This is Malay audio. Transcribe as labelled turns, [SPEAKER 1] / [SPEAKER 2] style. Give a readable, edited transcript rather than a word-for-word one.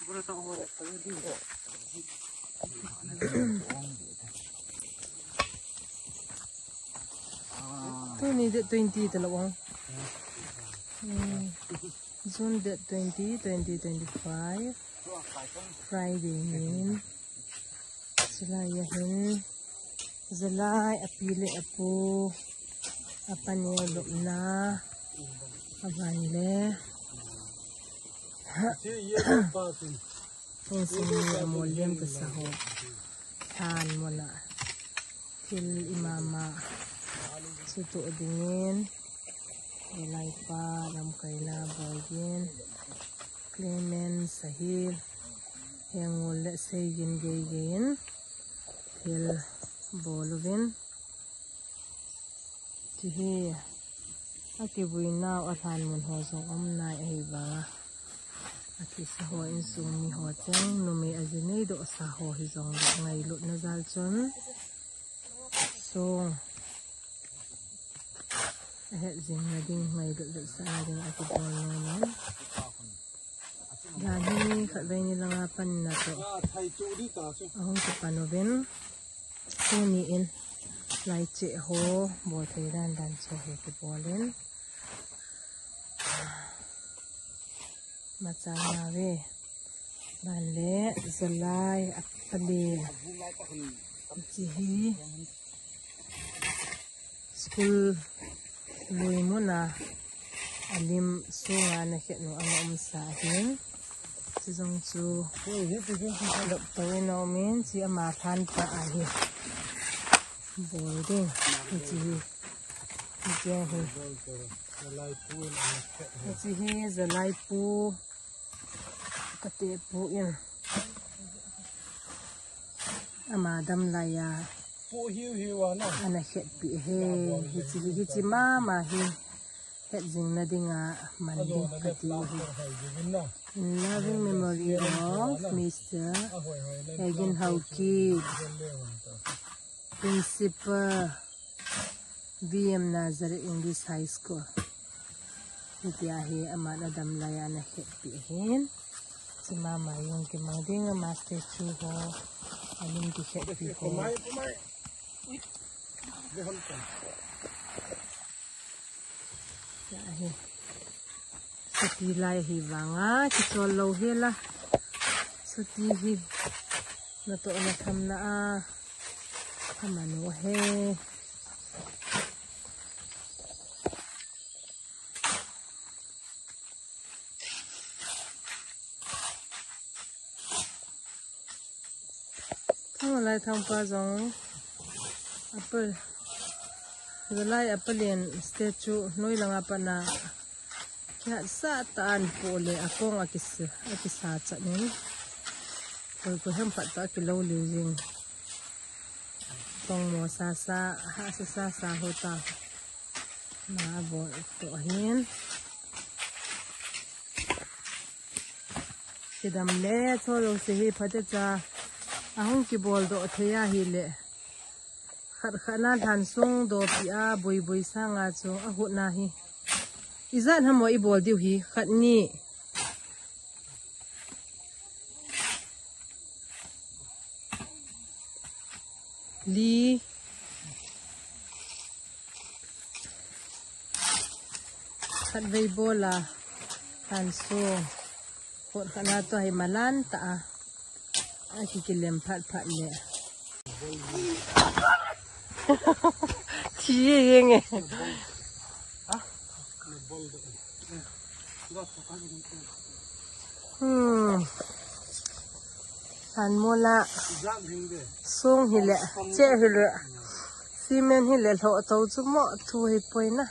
[SPEAKER 1] Tôi need 20 talaga. June 20, 2025. Friday nin. Sila yahin. Zalay apili apo. Apanelo na. Abanle. Yung sinili amolem to sa ho. Tan mo na. Til imama. Suto dingin. Ilay pa. Ramkay na. Boygin. Clement. Sahil. Yang wala sayin gayin. Til boluvin. Tihi. Aki buinaw athan mun ho song omnay ahiba. Aki sa ho insumi ho cheng numi azine do sa ho hizong ngay lut na zalchon. So ahet zing na ding ngay lut sa ading aki bol naman. Dahil kalay nila nga pan na to. Ahong sa panubin. Suniin. Lai che ho. Botay dan dan so heki bolin. Macanawe. Bale. Zalay. Apali. Jihi. School. Lui mo na. Alim sunga na kit no ang umsahin. Sisong su. Lop tawin na umin. Si amakan pa ahi. Boarding. Jihi. Jihi. Jihi. Zalay po. Katipo yun. Amadam laya. Anakit pi he. Jihi. Jihi mama he. Het zing na di nga manding katihi. In loving memory of Mr. Egin Hawkid, Principal VM Nazareth English High School. Itiyahi aman adam laya na hitpihin. Si mama yung kimangdi nga master chuho. Aling di hitpihin. Yahi. Sutilay hibanga. Kisolow hila. Sutihi. Nato na kam na Kamanuhe. Tawalay tang pa zong. Apple. Zalay apelin statue noi lang apa na kaya sa taan po ulit akong akisatsa ni ko hempat ta kilaw losing tong mo sasa hota na bo ito ahin sidamle cholo sihi phatecha ahong kibol do theya hile khana than sung do pia boi sanga chu a hu na hi izan hamo I bol diu hi khatni li khat vei bola than sung khot khana to hi malan ta a kikilem phat le Ciye San mola sung hile che hile cement hile lo tau chu mo thu hi poina